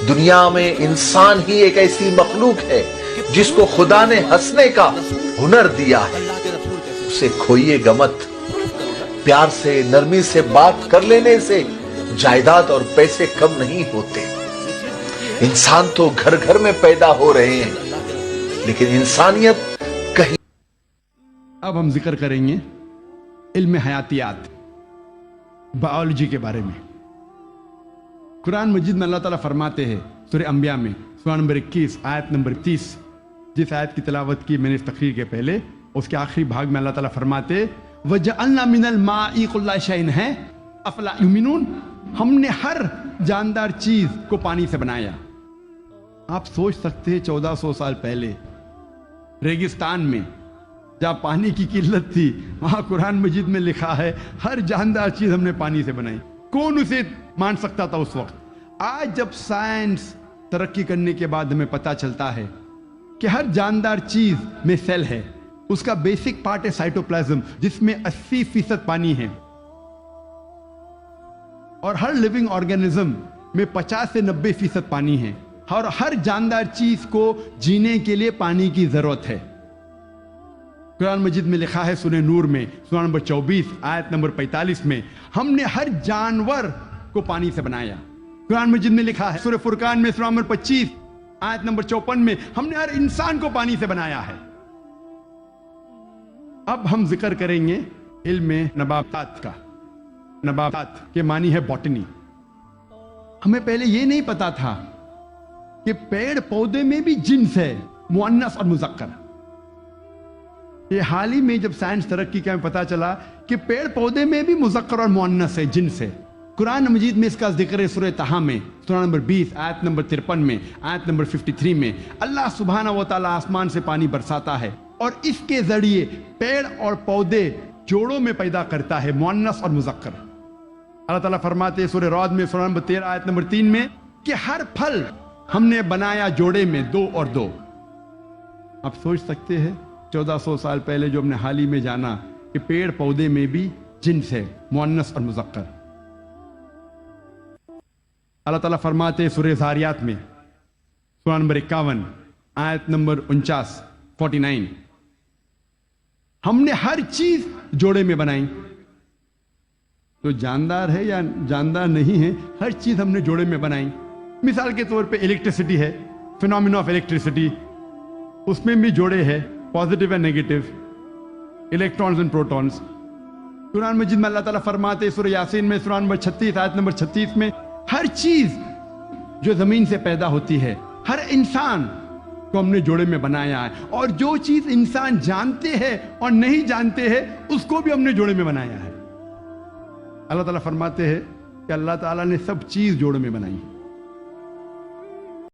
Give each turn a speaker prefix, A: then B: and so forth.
A: دنیا میں انسان ہی ایک ایسی مخلوق ہے جس کو خدا نے ہنسنے کا ہنر دیا ہے. اسے کھوئیے گا مت. پیار سے نرمی سے بات کر لینے سے جائیداد اور پیسے کم نہیں ہوتے. انسان تو گھر گھر میں پیدا ہو رہے ہیں لیکن انسانیت کہیں.
B: اب ہم ذکر کریں گے علم حیاتیات، بائیولوجی کے بارے میں. قرآن مجید میں اللہ تعالیٰ فرماتے ہیں سورہ انبیاء میں سورہ نمبر 21 آیت نمبر 30، جس آیت کی تلاوت کی میں نے اس تقریر کے پہلے، اس کے آخری بھاگ میں اللہ تعالیٰ فرماتے وَجَعَلْنَا مِنَ الْمَاءِ كُلَّ شَيْءٍ ہے أَفَلَا يُؤْمِنُونَ، ہم نے ہر جاندار چیز کو پانی سے بنایا. آپ سوچ سکتے ہیں 1400 سال پہلے ریگستان میں جہاں پانی کی قلت تھی، وہاں قرآن مجید میں لکھا ہے ہر جاندار چیز ہم نے پانی سے بنائی. کون اسے مان سکتا تھا اس وقت؟ آج جب سائنس ترقی کرنے کے بعد ہمیں پتہ چلتا ہے کہ ہر جاندار چیز میں سیل ہے، اس کا بیسک پارٹ ہے سائٹوپلازم جس میں 80% پانی ہے، اور ہر لیونگ آرگینزم میں 50 سے 90% پانی ہے، اور ہر جاندار چیز کو جینے کے لیے پانی کی ضرورت ہے. قرآن مجید میں لکھا ہے سورہ نور میں سورہ نمبر 24 آیت نمبر 45 میں ہم نے ہر جانور کو پانی سے بنایا. قرآن مجید میں لکھا ہے سورہ فرقان میں سورہ نمبر 25 آیت نمبر 54 میں ہم نے ہر انسان کو پانی سے بنایا ہے. اب ہم ذکر کریں گے علم نباتات کا. نباتات کے معنی ہے باٹنی. ہمیں پہلے یہ نہیں پتا تھا کہ پیڑ پودے میں بھی جنس ہے، مؤنث اور مذکر. یہ حال ہی میں جب سائنس ترقی کا ہمیں پتا چلا کہ پیڑ پودے میں بھی مذکر اور مؤنث ہے، جنس ہے. قرآن مجید میں اس کا ذکر ہے سورہ طٰہٰ میں سورہ نمبر 20 آیت نمبر 53 میں آیت نمبر 53 میں اللہ سبحانہ و تعالیٰ آسمان سے پانی برساتا ہے اور اس کے ذریعے پیڑ اور پودے جوڑوں میں پیدا کرتا ہے، مؤنث اور مذکر. اللہ تعالیٰ فرماتے ہیں سورہ رعد میں سورہ نمبر 13 آیت نمبر 3 میں کہ ہر پھل ہم نے بنایا جوڑے میں 2 اور 2. آپ سوچ سکتے ہیں 1400 سال پہلے جو ہم نے حال ہی میں جانا کہ پیڑ پودے میں بھی جنس ہے، مؤنث اور مذکر. اللہ تعالیٰ فرماتے ہیں سورہ ذاریات میں سورہ نمبر 51 آیت نمبر 49 ہم نے ہر چیز جوڑے میں بنائی. تو جاندار ہے یا جاندار نہیں ہے، ہر چیز ہم نے جوڑے میں بنائی. مثال کے طور پہ الیکٹریسٹی ہے، فینومینا آف الیکٹریسٹی، اس میں بھی جوڑے ہے، positive and negative, electrons and protons. قرآن مجید میں اللہ تعالیٰ فرماتے سورہ یاسین میں سورہ نمبر 36 آیت نمبر 36 میں ہر چیز جو زمین سے پیدا ہوتی ہے، ہر انسان کو ہم نے جوڑے میں بنایا ہے، اور جو چیز انسان جانتے ہیں اور نہیں جانتے ہیں اس کو بھی ہم نے جوڑے میں بنایا ہے. اللہ تعالیٰ فرماتے ہیں کہ اللہ تعالیٰ نے سب چیز جوڑے میں بنائی.